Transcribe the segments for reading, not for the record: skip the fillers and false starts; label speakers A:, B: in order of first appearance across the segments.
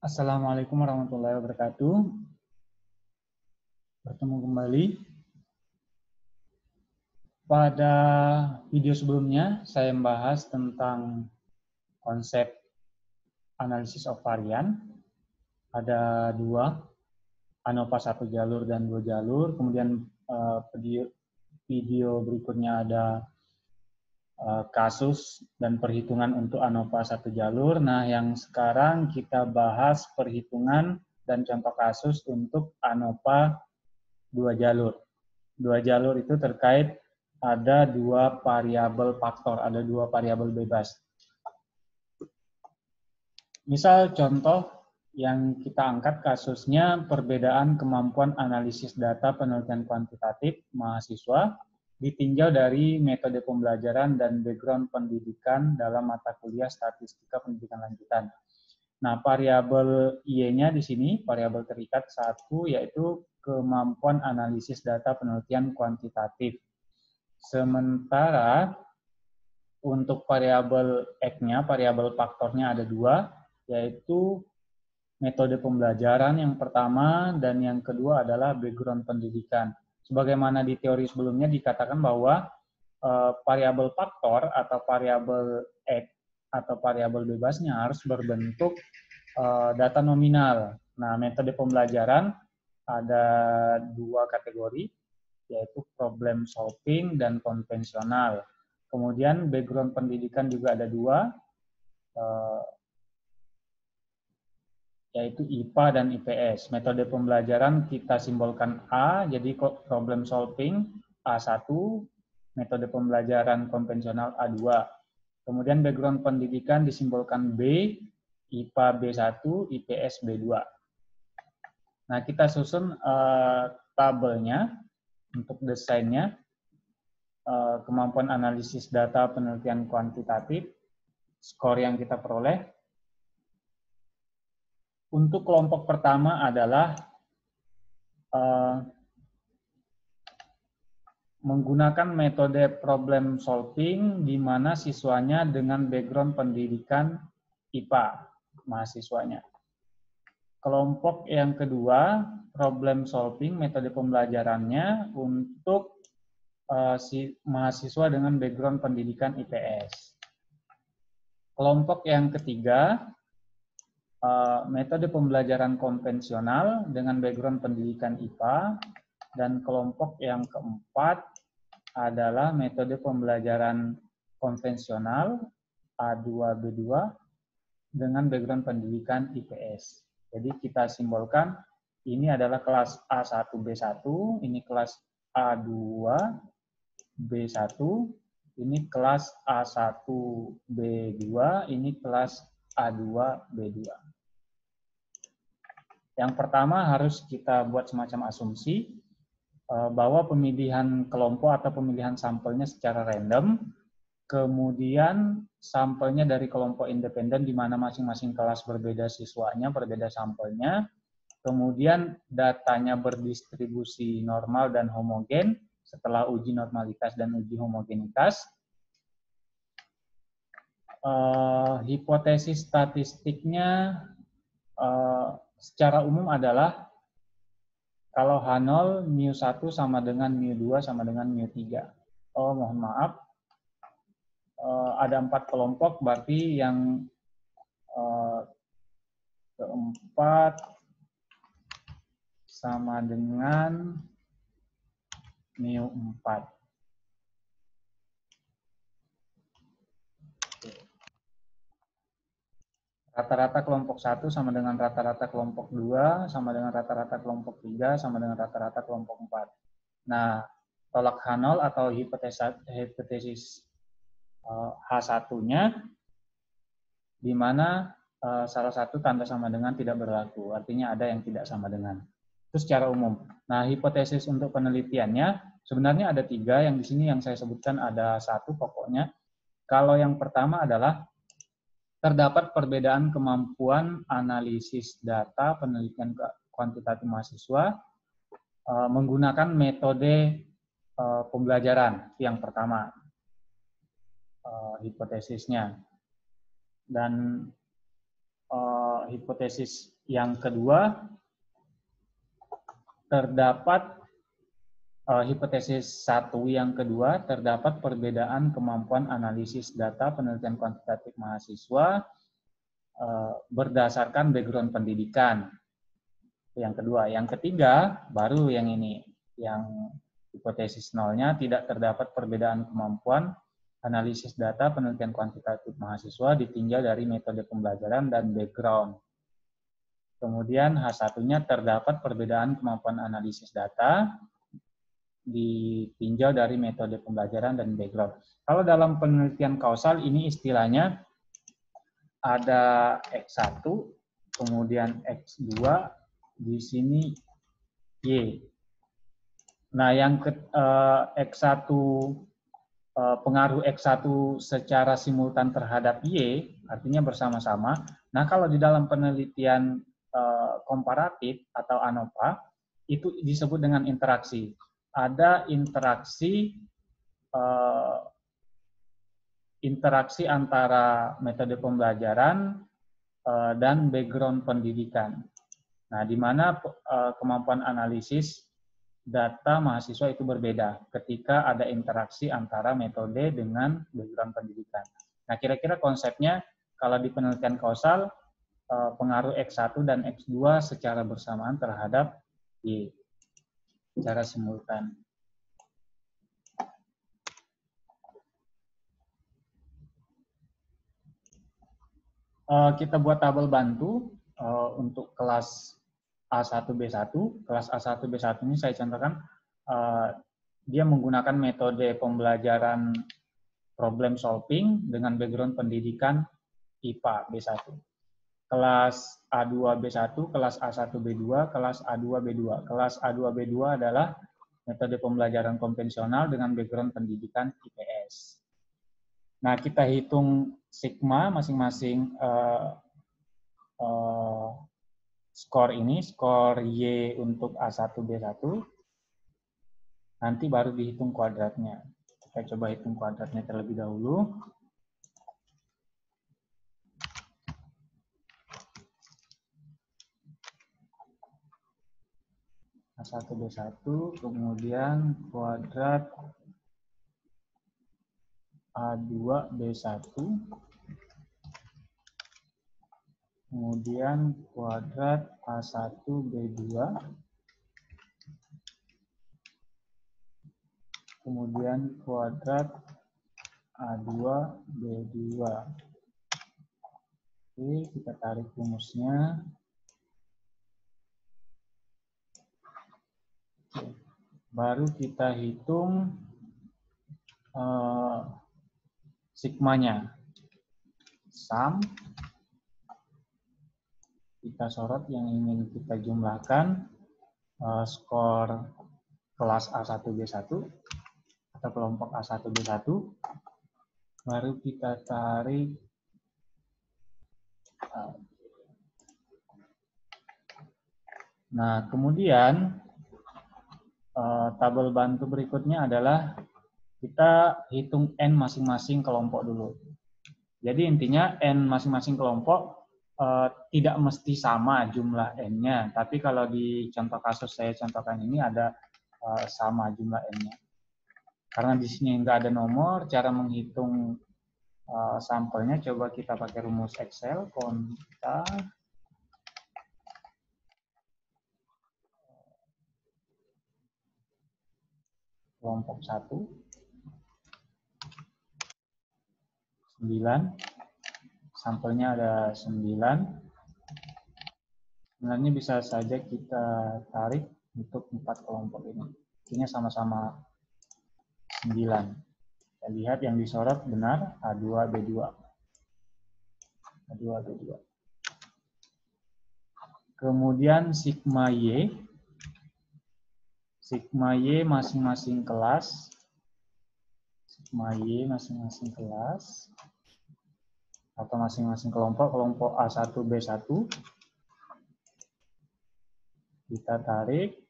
A: Assalamualaikum warahmatullahi wabarakatuh. Bertemu kembali. Pada video sebelumnya, saya membahas tentang konsep analisis of varian. Ada dua, ANOVA satu jalur dan dua jalur. Kemudian video berikutnya ada kasus dan perhitungan untuk ANOVA satu jalur. Nah, yang sekarang kita bahas perhitungan dan contoh kasus untuk ANOVA dua jalur. Dua jalur itu terkait ada dua variabel faktor, ada dua variabel bebas. Misal contoh yang kita angkat kasusnya perbedaan kemampuan analisis data penelitian kuantitatif mahasiswa ditinjau dari metode pembelajaran dan background pendidikan dalam mata kuliah statistika pendidikan lanjutan. Nah, variabel Y-nya di sini, variabel terikat satu, yaitu kemampuan analisis data penelitian kuantitatif. Sementara untuk variabel X-nya, variabel faktornya ada dua, yaitu metode pembelajaran yang pertama dan yang kedua adalah background pendidikan. Sebagaimana di teori sebelumnya dikatakan bahwa variabel faktor atau variabel X atau variabel bebasnya harus berbentuk data nominal. Nah, metode pembelajaran ada dua kategori, yaitu problem solving dan konvensional. Kemudian background pendidikan juga ada dua, yaitu IPA dan IPS. Metode pembelajaran kita simbolkan A, jadi problem solving A1, metode pembelajaran konvensional A2. Kemudian background pendidikan disimbolkan B, IPA B1, IPS B2. Nah, kita susun tabelnya untuk desainnya. Kemampuan analisis data penelitian kuantitatif, skor yang kita peroleh. Untuk kelompok pertama adalah menggunakan metode problem solving di mana siswanya dengan background pendidikan IPA, mahasiswanya. Kelompok yang kedua, problem solving, metode pembelajarannya untuk mahasiswa dengan background pendidikan IPS. Kelompok yang ketiga, metode pembelajaran konvensional dengan background pendidikan IPA. Dan kelompok yang keempat adalah metode pembelajaran konvensional A2-B2 dengan background pendidikan IPS. Jadi kita simbolkan ini adalah kelas A1-B1, ini kelas A2-B1, ini kelas A1-B2, ini kelas A2-B2. Yang pertama harus kita buat semacam asumsi bahwa pemilihan kelompok atau pemilihan sampelnya secara random, kemudian sampelnya dari kelompok independen di mana masing-masing kelas berbeda siswanya, berbeda sampelnya, kemudian datanya berdistribusi normal dan homogen setelah uji normalitas dan uji homogenitas. Hipotesis statistiknya secara umum adalah kalau H0, mu1 sama dengan mu2 sama dengan mu3. Oh, mohon maaf. Ada 4 kelompok, berarti yang keempat sama dengan mu4. Rata-rata kelompok 1 sama dengan rata-rata kelompok 2, sama dengan rata-rata kelompok 3, sama dengan rata-rata kelompok 4. Nah, tolak H0 atau hipotesis H1-nya, di mana salah satu tanda sama dengan tidak berlaku, artinya ada yang tidak sama dengan. Itu secara umum. Nah, hipotesis untuk penelitiannya, sebenarnya ada 3, yang di sini yang saya sebutkan ada 1 pokoknya. Kalau yang pertama adalah terdapat perbedaan kemampuan analisis data penelitian kuantitatif mahasiswa menggunakan metode pembelajaran yang pertama, hipotesisnya. Dan hipotesis yang kedua, terdapat hipotesis 1 yang kedua, terdapat perbedaan kemampuan analisis data penelitian kuantitatif mahasiswa berdasarkan background pendidikan. Yang kedua. Yang ketiga, baru yang ini. Yang hipotesis 0-nya, tidak terdapat perbedaan kemampuan analisis data penelitian kuantitatif mahasiswa ditinjau dari metode pembelajaran dan background. Kemudian H1-nya, terdapat perbedaan kemampuan analisis data ditinjau dari metode pembelajaran dan background. Kalau dalam penelitian kausal ini istilahnya ada X1, kemudian X2, di sini Y. Nah, yang X1, pengaruh X1 secara simultan terhadap Y, artinya bersama-sama. Nah, kalau di dalam penelitian komparatif atau ANOVA, itu disebut dengan interaksi. Ada interaksi antara metode pembelajaran dan background pendidikan. Nah, di mana kemampuan analisis data mahasiswa itu berbeda ketika ada interaksi antara metode dengan background pendidikan. Nah, kira-kira konsepnya kalau di penelitian kausal, pengaruh X1 dan X2 secara bersamaan terhadap Y, secara simultan. Kita buat tabel bantu untuk kelas A1B1. Kelas A1B1 ini saya contohkan, dia menggunakan metode pembelajaran problem solving dengan background pendidikan IPA B1. Kelas A2B1, kelas A1B2, kelas A2B2. Kelas A2B2 adalah metode pembelajaran konvensional dengan background pendidikan IPS. Nah, kita hitung sigma masing-masing skor ini, skor Y untuk A1B1, nanti baru dihitung kuadratnya. Kita coba hitung kuadratnya terlebih dahulu. A1B1, kemudian kuadrat A2B1, kemudian kuadrat A1B2, kemudian kuadrat A2B2. Oke, kita tarik rumusnya. Baru kita hitung sigmanya. Sum. Kita sorot yang ingin kita jumlahkan, skor kelas A1B1 atau kelompok A1B1. Baru kita tarik nah, kemudian tabel bantu berikutnya adalah kita hitung N masing-masing kelompok dulu. Jadi intinya N masing-masing kelompok tidak mesti sama jumlah N-nya. Tapi kalau di contoh kasus saya contohkan ini ada sama jumlah N-nya. Karena di sini nggak ada nomor, cara menghitung sampelnya coba kita pakai rumus Excel, konta. Kelompok 1, 9, sampelnya ada 9. Sebenarnya bisa saja kita tarik untuk 4 kelompok ini. Artinya sama-sama 9. Kita lihat yang disorot benar A2B2. A2B2. Kemudian sigma Y. Sigma Y masing-masing kelas. Sigma Y masing-masing kelas. Atau masing-masing kelompok. Kelompok A1B1. Kita tarik.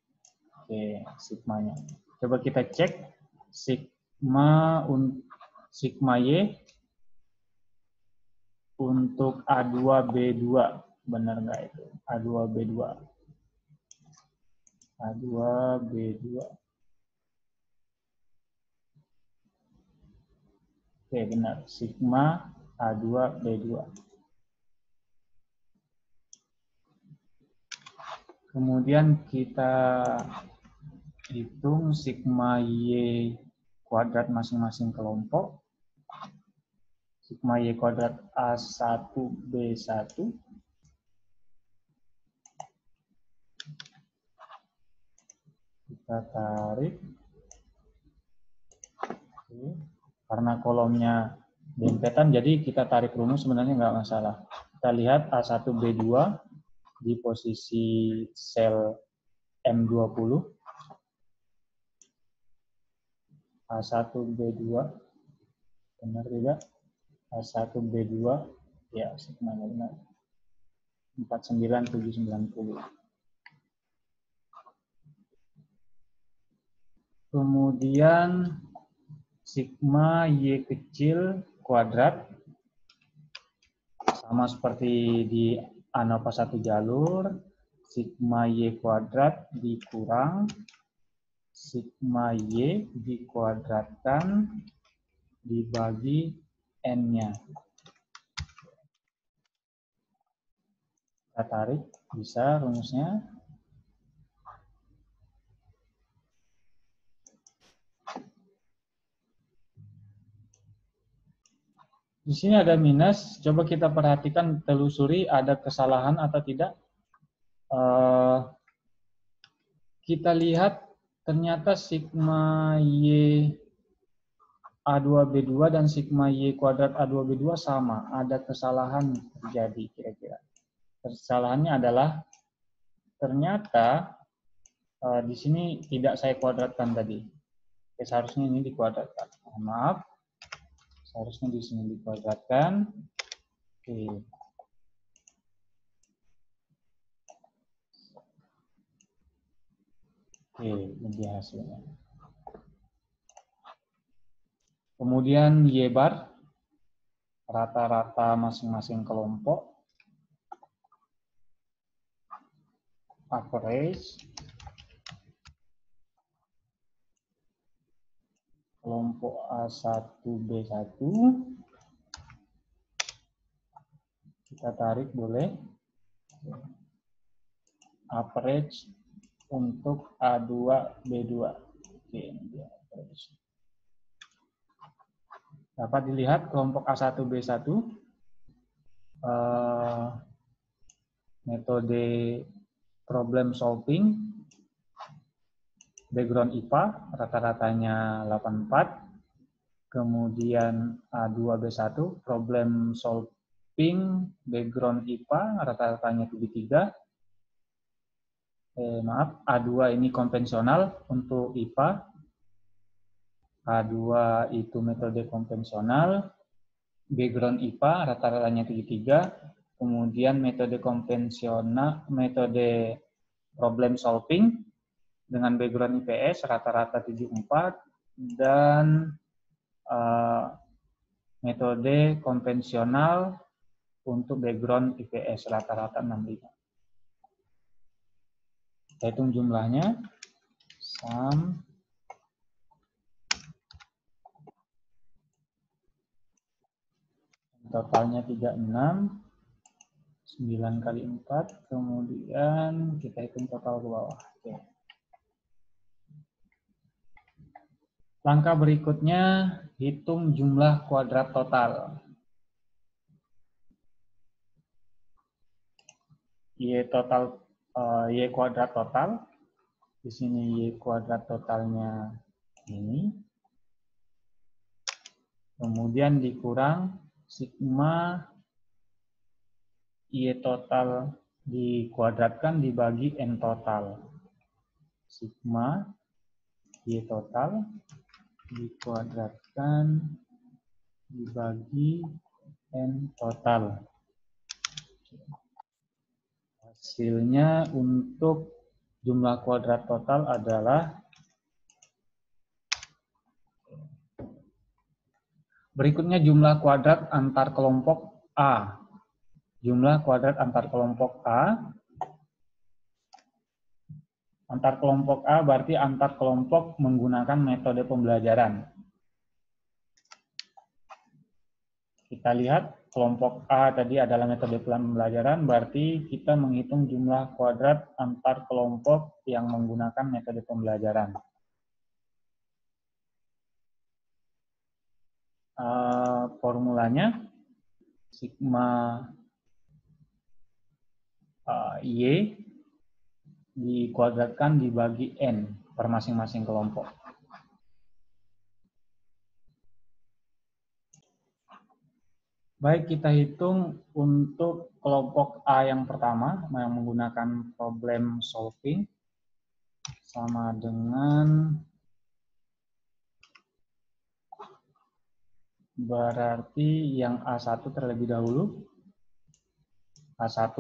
A: Oke, sigmanya. Coba kita cek. Sigma Y untuk A2B2. benar nggak itu? A2B2. A2B2. Oke, benar. Sigma A2B2. Kemudian kita hitung sigma Y kuadrat masing-masing kelompok. Sigma Y kuadrat A1B1. Kita tarik. Oke. Karena kolomnya dempetan, jadi kita tarik rumus sebenarnya nggak masalah. Kita lihat A1B2 di posisi sel M20. A1B2, benar tidak? A1B2, ya sigmanya benar. 49790. Kemudian sigma Y kecil kuadrat, sama seperti di ANOVA satu jalur, sigma Y kuadrat dikurang sigma Y dikuadratkan dibagi N-nya. Kita tarik, bisa rumusnya. Di sini ada minus, coba kita perhatikan, telusuri ada kesalahan atau tidak. Kita lihat ternyata sigma Y A2B2 dan sigma Y kuadrat A2B2 sama, ada kesalahan terjadi kira-kira. Kesalahannya adalah ternyata di sini tidak saya kuadratkan tadi. Oke, seharusnya ini dikuadratkan. Maaf. Seharusnya di sini dikuadratkan. Oke. Oke, ini hasilnya. Kemudian Y bar, rata-rata masing-masing kelompok. Average. Kelompok A1B1. Kita tarik boleh. Average untuk A2B2. Oke, ini dia average. Dapat dilihat kelompok A1B1 metode problem solving background IPA rata-ratanya 84. Kemudian A2B1 problem solving background IPA rata-ratanya 73. Maaf, A2 ini konvensional untuk IPA. A2 itu metode konvensional, background IPA rata-ratanya 73. Kemudian metode konvensional, metode problem solving dengan background IPS rata-rata 74 dan metode konvensional untuk background IPS rata-rata 65. Kita hitung jumlahnya. Sum totalnya 36, 9 kali 4, kemudian kita hitung total ke bawah. Oke. Langkah berikutnya, hitung jumlah kuadrat total. Y total, Y kuadrat total. Di sini Y kuadrat totalnya ini. Kemudian dikurang sigma Y total dikuadratkan dibagi N total. Sigma Y total dikuadratkan dibagi N total. Hasilnya untuk jumlah kuadrat total adalah berikutnya jumlah kuadrat antar kelompok A. jumlah kuadrat antar kelompok A. Antar kelompok A berarti antar kelompok menggunakan metode pembelajaran. Kita lihat kelompok A tadi adalah metode pembelajaran, berarti kita menghitung jumlah kuadrat antar kelompok yang menggunakan metode pembelajaran. Formulanya sigma Y dikuadratkan dibagi N per masing-masing kelompok. Baik, kita hitung untuk kelompok A yang pertama yang menggunakan problem solving sama dengan berarti yang A1 terlebih dahulu. A1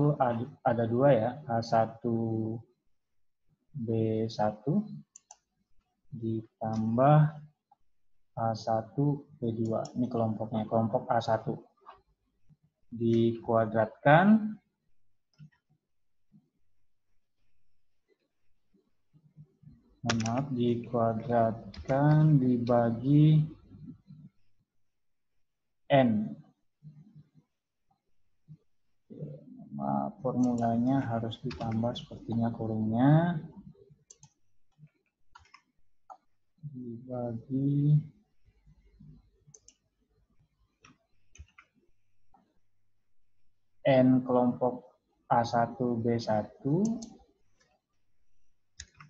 A: ada dua ya, A1 B1 ditambah A1 B2. Ini kelompoknya, kelompok A1. Dikuadratkan dikuadratkan dibagi N. Formulanya harus ditambah sepertinya kurungnya. Dibagi N kelompok A1 B1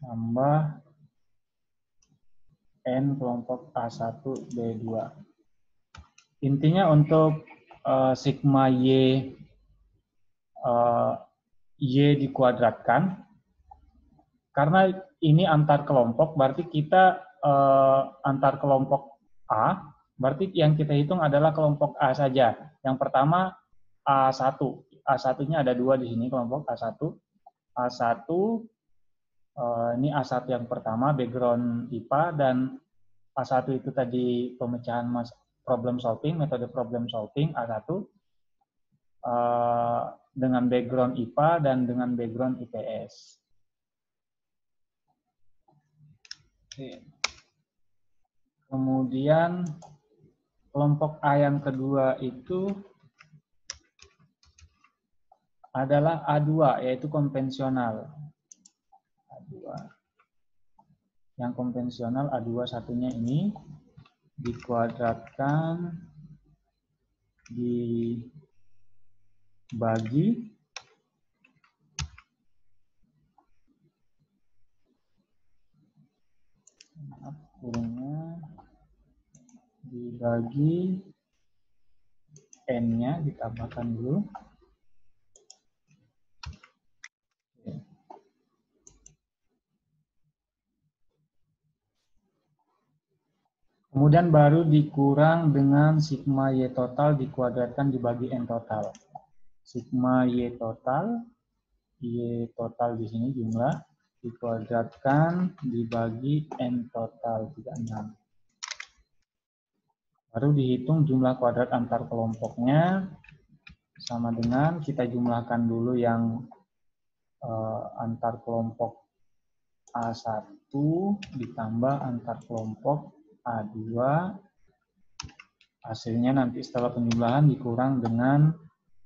A: tambah N kelompok A1 B2. Intinya untuk sigma Y dikuadratkan, karena ini antar kelompok, berarti kita antar kelompok A, berarti yang kita hitung adalah kelompok A saja. Yang pertama A1. A1-nya ada dua di sini, kelompok A1. A1, ini A1 yang pertama, background IPA, dan A1 itu tadi pemecahan problem solving, metode problem solving A1, dengan background IPA dan dengan background IPS. Kemudian kelompok A yang kedua itu adalah A2, yaitu konvensional. A2. Yang konvensional A2 satunya ini dikuadratkan dibagi kurungnya dibagi N-nya ditambahkan dulu. Kemudian baru dikurang dengan sigma Y total dikuadratkan dibagi N total. Sigma Y total di sini jumlah, dikuadratkan dibagi N total 36. Baru dihitung jumlah kuadrat antar kelompoknya, sama dengan kita jumlahkan dulu yang antar kelompok A1 ditambah antar kelompok A2, hasilnya nanti setelah penjumlahan dikurang dengan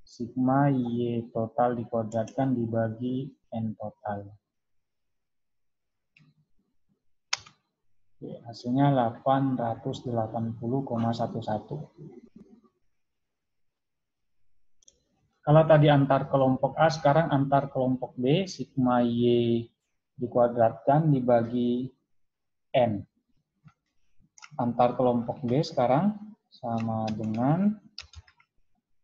A: sigma Y total dikuadratkan dibagi N total. Oke, hasilnya 880,11. Kalau tadi antar kelompok A, sekarang antar kelompok B, sigma Y dikuadratkan dibagi N. Antar kelompok B sekarang sama dengan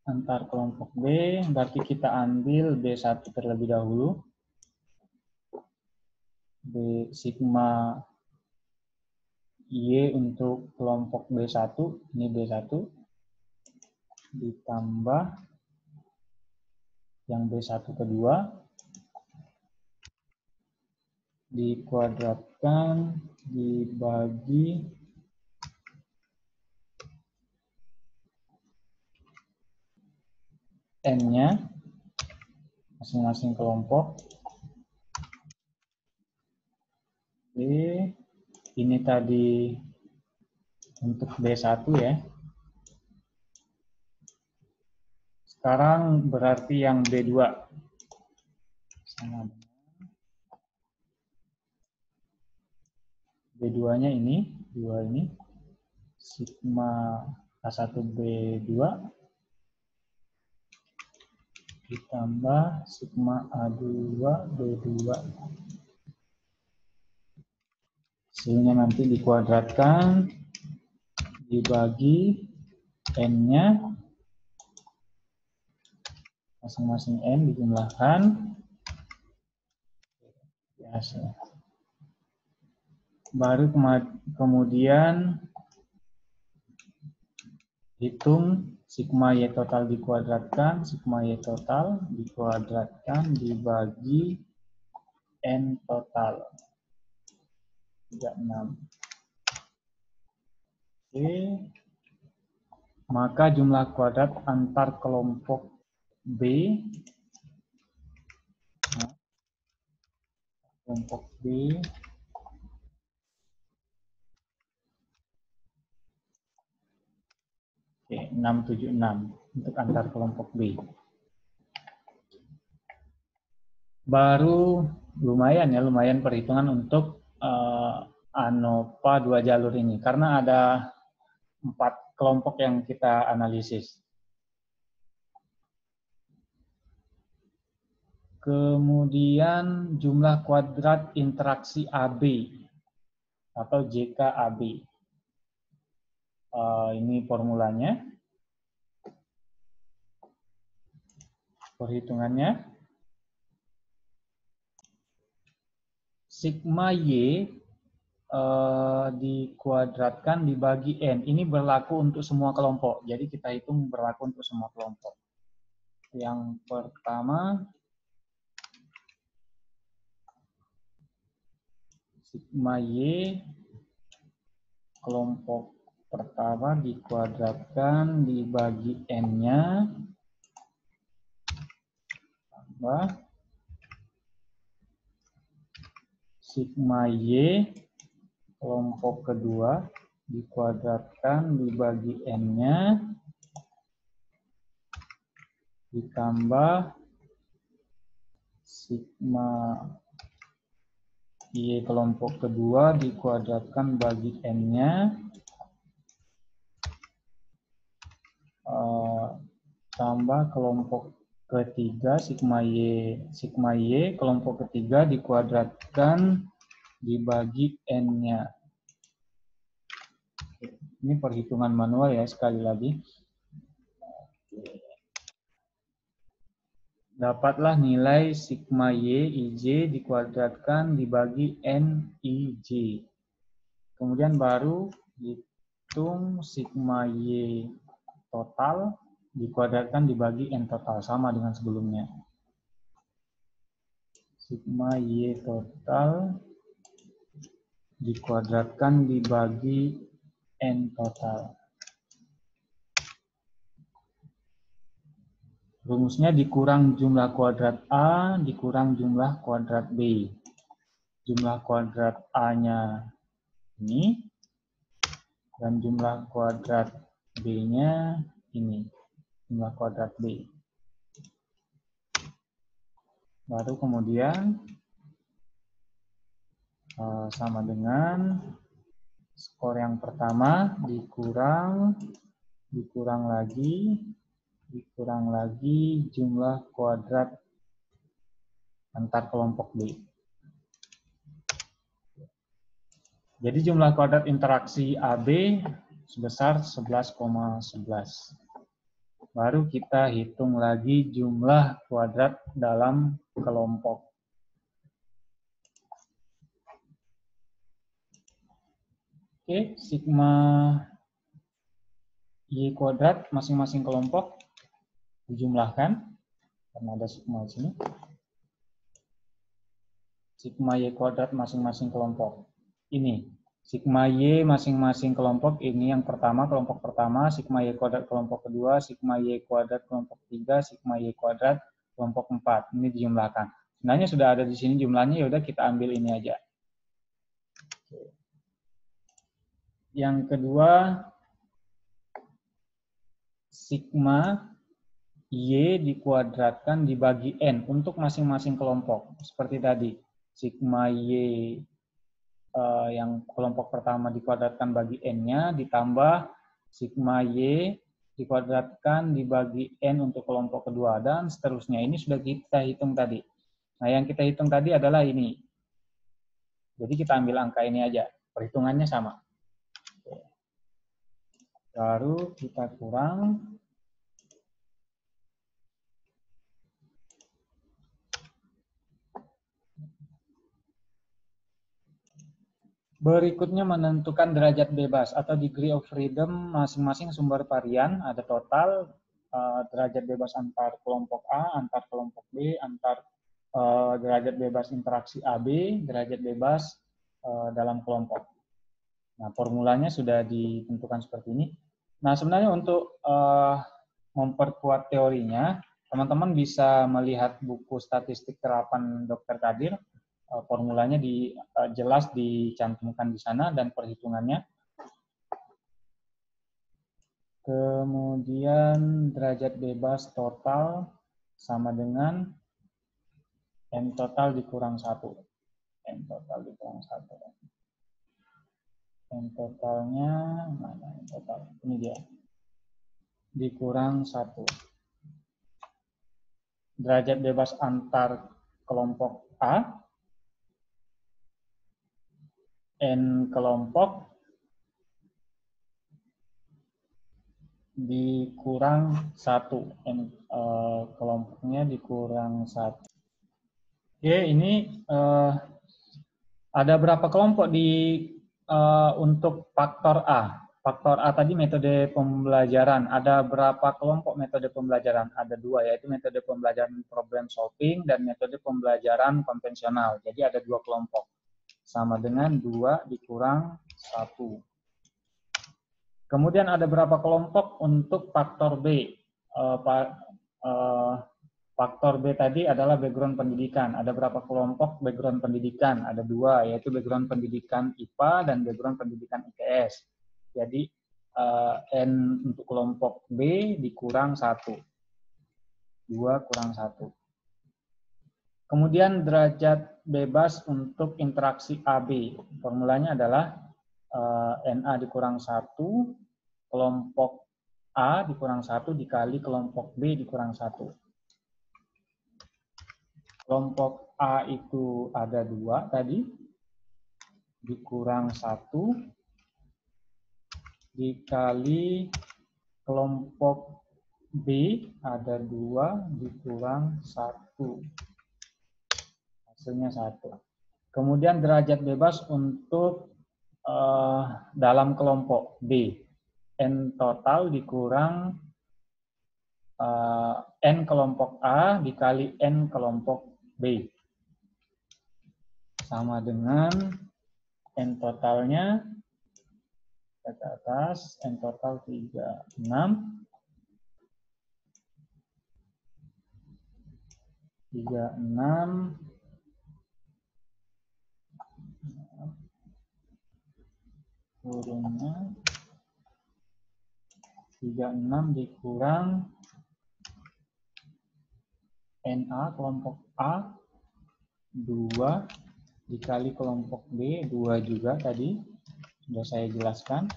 A: antar kelompok B, berarti kita ambil B1 terlebih dahulu. B sigma Y untuk kelompok B1, ini B1, ditambah yang B1 kedua, dikuadratkan dibagi N-nya masing-masing kelompok. Oke, ini tadi untuk B1 ya. Sekarang berarti yang B2. Sama. B2-nya ini, 2 ini, sigma A1B2 ditambah sigma A2B2. Hasilnya nanti dikuadratkan, dibagi N-nya, masing-masing N dijumlahkan, biasa. Baru kemudian hitung sigma Y total dikuadratkan, sigma Y total dikuadratkan dibagi N total. 36. Oke. Maka jumlah kuadrat antar kelompok B, kelompok B oke, 676 untuk antar kelompok B. Baru lumayan ya, lumayan perhitungan untuk ANOVA 2 jalur ini. Karena ada 4 kelompok yang kita analisis. Kemudian jumlah kuadrat interaksi AB atau JKAB. Ini formulanya. Perhitungannya. Sigma Y dikuadratkan dibagi N. Ini berlaku untuk semua kelompok. Jadi kita hitung berlaku untuk semua kelompok. Yang pertama, sigma Y kelompok pertama dikuadratkan dibagi N-nya tambah sigma Y kelompok kedua dikuadratkan dibagi N-nya ditambah sigma Y kelompok kedua dikuadratkan bagi N-nya tambah kelompok ketiga sigma Y kelompok ketiga dikuadratkan dibagi N-nya. Ini perhitungan manual ya, sekali lagi. Dapatlah nilai sigma Y IJ dikuadratkan dibagi N IJ. Kemudian baru hitung sigma Y total dikuadratkan dibagi N total, sama dengan sebelumnya. Sigma Y total dikuadratkan dibagi N total. Rumusnya dikurang jumlah kuadrat A dikurang jumlah kuadrat B. Jumlah kuadrat A-nya ini dan jumlah kuadrat B-nya ini. Jumlah kuadrat B. Baru kemudian sama dengan skor yang pertama dikurang lagi jumlah kuadrat antar kelompok B. Jadi jumlah kuadrat interaksi AB sebesar 11,11. Baru kita hitung lagi jumlah kuadrat dalam kelompok. Oke, sigma Y kuadrat masing-masing kelompok dijumlahkan, karena ada sigma di sini. Sigma Y kuadrat masing-masing kelompok. Ini Sigma Y masing-masing kelompok, ini yang pertama, kelompok pertama, sigma Y kuadrat kelompok kedua, sigma Y kuadrat kelompok ketiga, sigma Y kuadrat kelompok 4. Ini dijumlahkan. Sebenarnya sudah ada di sini jumlahnya, yaudah kita ambil ini aja. Yang kedua, sigma Y dikuadratkan dibagi N untuk masing-masing kelompok. Seperti tadi, sigma Y yang kelompok pertama dikuadratkan bagi N-nya, ditambah sigma Y dikuadratkan dibagi N untuk kelompok kedua, dan seterusnya. Ini sudah kita hitung tadi. Nah, yang kita hitung tadi adalah ini. Jadi kita ambil angka ini aja. Perhitungannya sama. Baru kita kurang. Berikutnya menentukan derajat bebas atau degree of freedom masing-masing sumber varian. Ada total derajat bebas antar kelompok A, antar kelompok B, antar derajat bebas interaksi AB, derajat bebas dalam kelompok. Nah, formulanya sudah ditentukan seperti ini. Nah, sebenarnya untuk memperkuat teorinya, teman-teman bisa melihat buku statistik terapan Dr. Kadir. Formulanya jelas dicantumkan di sana dan perhitungannya. Kemudian derajat bebas total sama dengan N total dikurang 1. N total dikurang 1. N totalnya, mana N total? Ini dia. Dikurang 1. Derajat bebas antar kelompok A, N kelompok dikurang 1. Kelompoknya dikurang 1. Oke, ini ada berapa kelompok untuk faktor A? Faktor A tadi metode pembelajaran. Ada berapa kelompok metode pembelajaran? Ada 2, yaitu metode pembelajaran problem solving dan metode pembelajaran konvensional. Jadi ada 2 kelompok. Sama dengan 2 dikurang 1. Kemudian ada berapa kelompok untuk faktor B? Faktor B tadi adalah background pendidikan. Ada berapa kelompok background pendidikan? Ada 2, yaitu background pendidikan IPA dan background pendidikan IPS. Jadi N untuk kelompok B dikurang 1. 2 kurang 1. Kemudian derajat bebas untuk interaksi AB. Formulanya adalah NA dikurang 1, kelompok A dikurang 1 dikali kelompok B dikurang 1. Kelompok A itu ada 2 tadi, dikurang 1, dikali kelompok B ada 2, dikurang 1. Hasilnya 1. Kemudian derajat bebas untuk dalam kelompok B. N total dikurang N kelompok A dikali N kelompok B. Sama dengan N totalnya ke atas, N total 36. 36 kurungnya 36 dikurang NA kelompok A 2 dikali kelompok B 2 juga tadi sudah saya jelaskan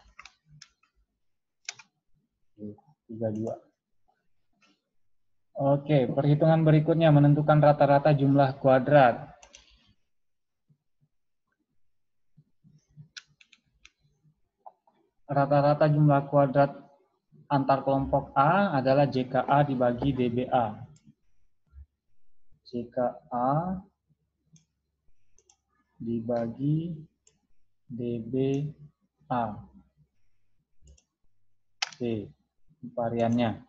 A: 32. Oke, perhitungan berikutnya menentukan rata-rata jumlah kuadrat. Rata-rata jumlah kuadrat antar kelompok A adalah JKA dibagi DBA. JKA dibagi DBA. Oke, variannya.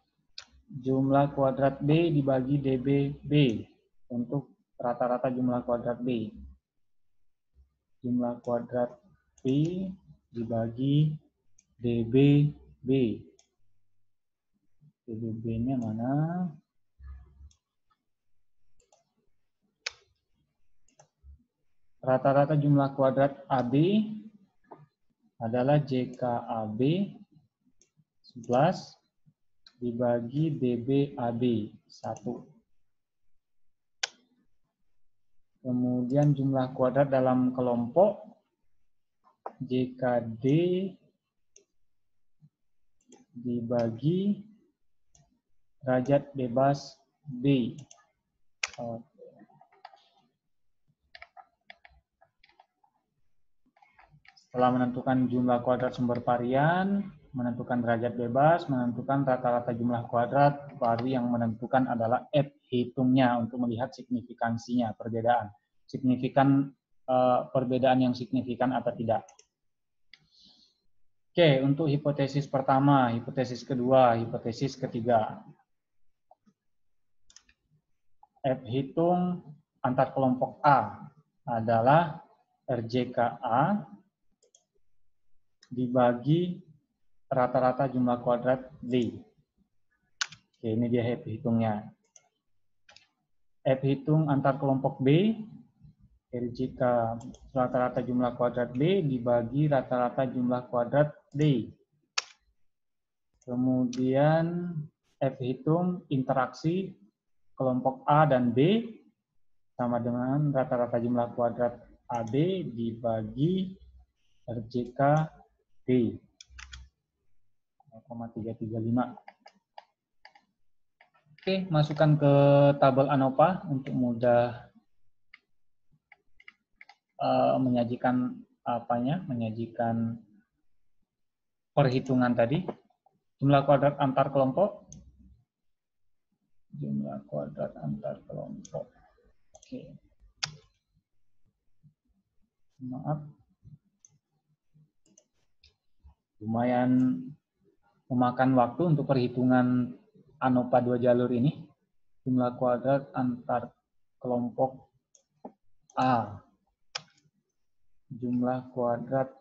A: Jumlah kuadrat B dibagi DBB untuk rata-rata jumlah kuadrat B. Jumlah kuadrat dibagi DBB. DBB-nya mana? Rata-rata jumlah kuadrat AB adalah JKAB 11 dibagi DBAB 1. Kemudian jumlah kuadrat dalam kelompok JKD dibagi derajat bebas B. Setelah menentukan jumlah kuadrat sumber varian, menentukan derajat bebas, menentukan rata-rata jumlah kuadrat, baru yang menentukan adalah F hitungnya untuk melihat signifikansinya, perbedaan. Perbedaan yang signifikan atau tidak. Oke, untuk hipotesis pertama, hipotesis kedua, hipotesis ketiga. F hitung antar kelompok A adalah RJKA dibagi rata-rata jumlah kuadrat D. Oke, ini dia F hitungnya. F hitung antar kelompok B, RJK rata-rata jumlah kuadrat B dibagi rata-rata jumlah kuadrat D. Kemudian F hitung interaksi kelompok A dan B sama dengan rata-rata jumlah kuadrat AB dibagi RJK D 0,335. Oke, masukkan ke tabel ANOVA untuk mudah menyajikan menyajikan perhitungan tadi. Jumlah kuadrat antar kelompok. Jumlah kuadrat antar kelompok. Oke. Maaf. Lumayan memakan waktu untuk perhitungan ANOVA 2 jalur ini. Jumlah kuadrat antar kelompok A. Jumlah kuadrat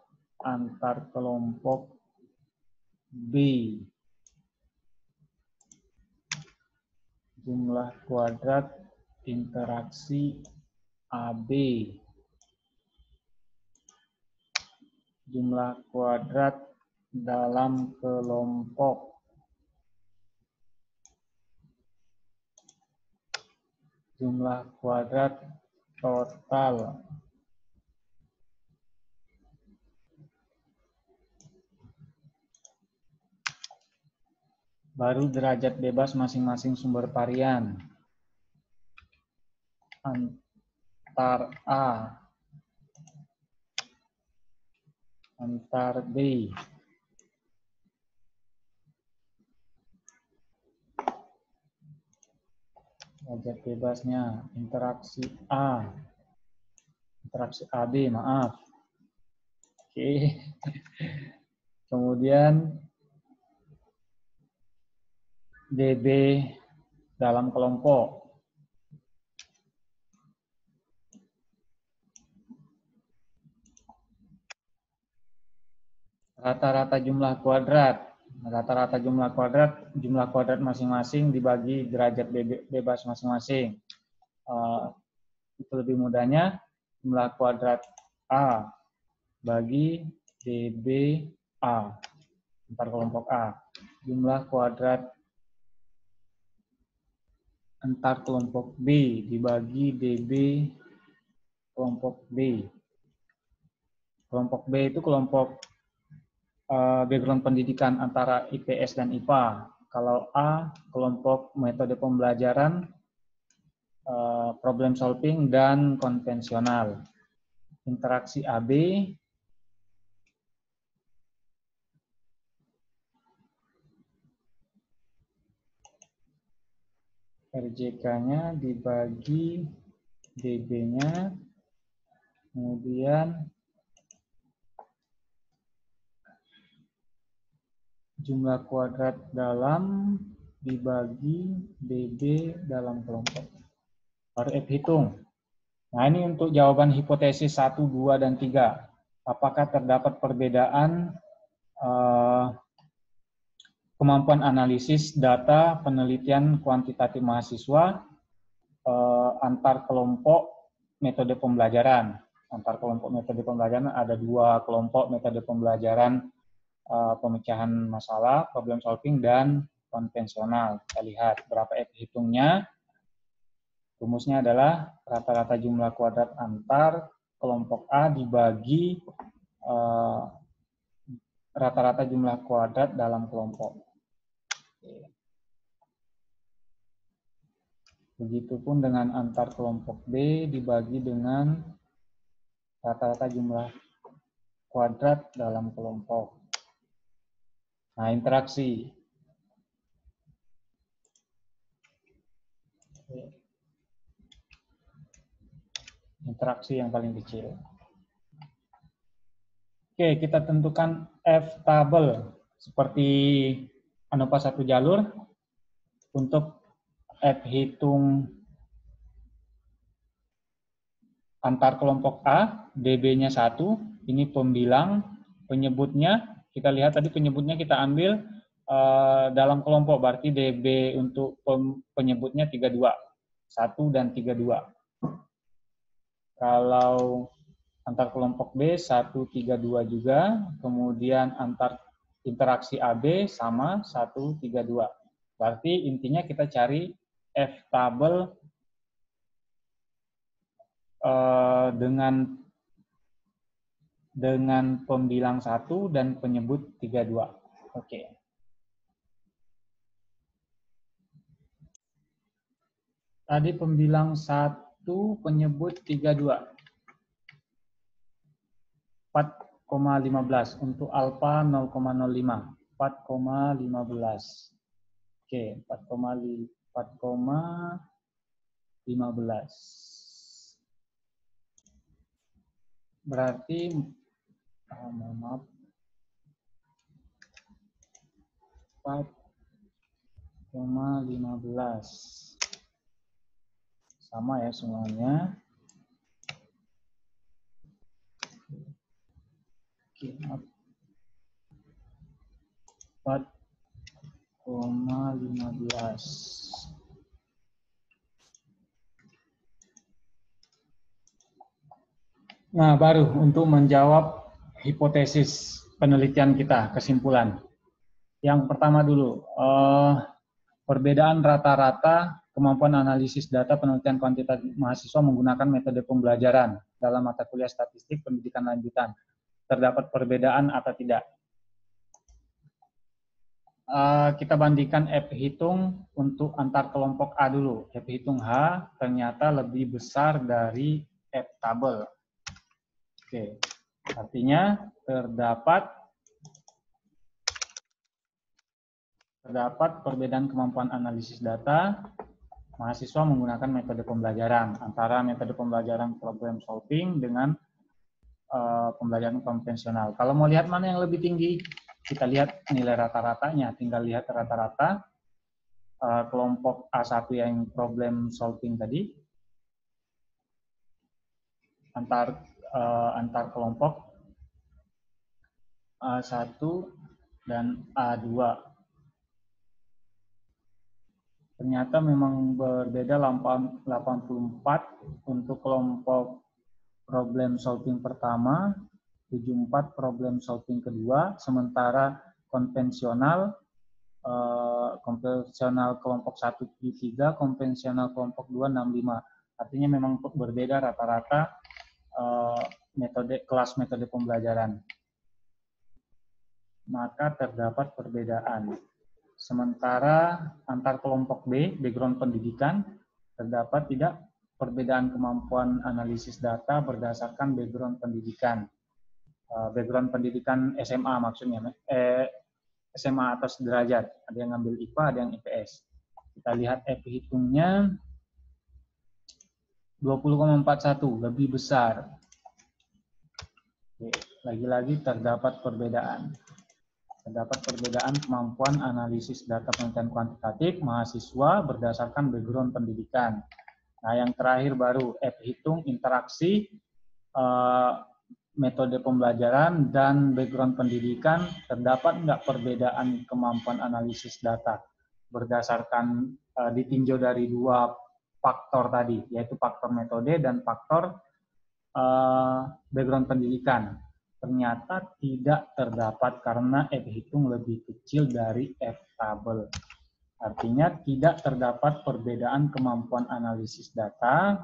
A: antar kelompok B. Jumlah kuadrat interaksi AB. Jumlah kuadrat dalam kelompok. Jumlah kuadrat total. Baru derajat bebas masing-masing sumber varian. Antar A. Antar B. Derajat bebasnya. Interaksi A. Interaksi AB, maaf. Oke. Kemudian DB dalam kelompok. Rata-rata jumlah kuadrat. Rata-rata jumlah kuadrat masing-masing dibagi derajat bebas masing-masing. Itu lebih mudahnya jumlah kuadrat A bagi DBA antar kelompok A. Jumlah kuadrat antar kelompok B dibagi DB kelompok B. Kelompok B itu kelompok background pendidikan antara IPS dan IPA. Kalau A, kelompok metode pembelajaran, problem solving, dan konvensional. Interaksi AB, RJK-nya dibagi DB-nya, kemudian jumlah kuadrat dalam dibagi DB dalam kelompok. Baru F hitung. Nah, ini untuk jawaban hipotesis 1, 2, dan 3. apakah terdapat perbedaan kemampuan analisis data penelitian kuantitatif mahasiswa antar kelompok metode pembelajaran. Antar kelompok metode pembelajaran ada 2 kelompok metode pembelajaran pemecahan masalah, problem solving, dan konvensional. Kita lihat berapa F hitungnya. Rumusnya adalah rata-rata jumlah kuadrat antar kelompok A dibagi rata-rata jumlah kuadrat dalam kelompok. Begitupun dengan antar kelompok B dibagi dengan rata-rata jumlah kuadrat dalam kelompok. Nah, interaksi. Interaksi yang paling kecil. Oke, kita tentukan F tabel seperti ANOVA 1 jalur. Untuk F hitung antar kelompok A, DB-nya 1, ini pembilang, penyebutnya, kita lihat tadi penyebutnya kita ambil dalam kelompok, berarti DB untuk penyebutnya 32, 1 dan 32. Kalau antar kelompok B 1, 3, 2 juga, kemudian antar interaksi AB sama 1, 3, 2. Berarti intinya kita cari F tabel dengan pembilang 1 dan penyebut 32. Oke. Tadi pembilang 1, penyebut 32. 4,15 untuk alfa 0,05. 4,15. Oke, 4,15. Berarti maaf. 4,15. Sama ya semuanya. Oke, 4,15. Nah, baru untuk menjawab hipotesis penelitian kita, kesimpulan. Yang pertama dulu, perbedaan rata-rata kemampuan analisis data penelitian kuantitatif mahasiswa menggunakan metode pembelajaran dalam mata kuliah statistik pendidikan lanjutan. Terdapat perbedaan atau tidak? Kita bandingkan F hitung untuk antar kelompok A dulu. F hitung H ternyata lebih besar dari F tabel. Oke, artinya terdapat perbedaan kemampuan analisis data mahasiswa menggunakan metode pembelajaran antara metode pembelajaran problem solving dengan pembelajaran konvensional. Kalau mau lihat mana yang lebih tinggi, kita lihat nilai rata-ratanya. Tinggal lihat rata-rata kelompok A1 yang problem solving tadi antar kelompok A1 dan A2. Ternyata memang berbeda 84 untuk kelompok problem solving pertama, 74 problem solving kedua, sementara konvensional kelompok 1 73, konvensional kelompok 2 65. Artinya memang berbeda rata-rata kelas metode pembelajaran. Maka terdapat perbedaan. Sementara antar kelompok B, background pendidikan, terdapat tidak perbedaan kemampuan analisis data berdasarkan background pendidikan. Background pendidikan SMA maksudnya, SMA atas derajat. Ada yang ngambil IPA, ada yang IPS. Kita lihat F hitungnya 20,41, lebih besar. Lagi-lagi terdapat perbedaan. Terdapat perbedaan kemampuan analisis data penelitian kuantitatif mahasiswa berdasarkan background pendidikan. Nah, yang terakhir baru F hitung interaksi metode pembelajaran dan background pendidikan, terdapat nggak perbedaan kemampuan analisis data berdasarkan ditinjau dari dua faktor tadi, yaitu faktor metode dan faktor background pendidikan. Ternyata tidak terdapat karena F hitung lebih kecil dari F tabel. Artinya tidak terdapat perbedaan kemampuan analisis data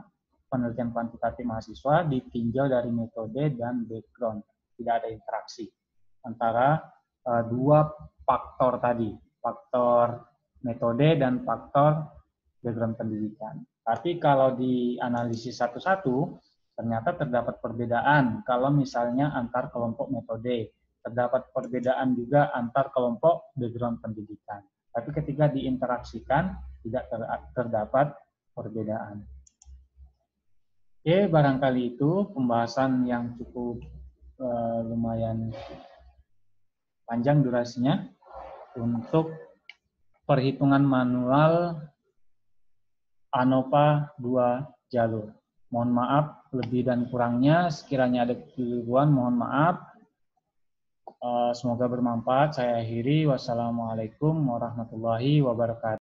A: penelitian kuantitatif mahasiswa ditinjau dari metode dan background. Tidak ada interaksi antara dua faktor tadi, faktor metode dan faktor background pendidikan. Tapi kalau dianalisis satu-satu, ternyata terdapat perbedaan kalau misalnya antar kelompok metode. Terdapat perbedaan juga antar kelompok background pendidikan. Tapi ketika diinteraksikan, tidak terdapat perbedaan. Oke, barangkali itu pembahasan yang cukup lumayan panjang durasinya untuk perhitungan manual ANOVA 2 jalur. Mohon maaf lebih dan kurangnya, sekiranya ada kekeliruan mohon maaf. Semoga bermanfaat. Saya akhiri. Wassalamualaikum warahmatullahi wabarakatuh.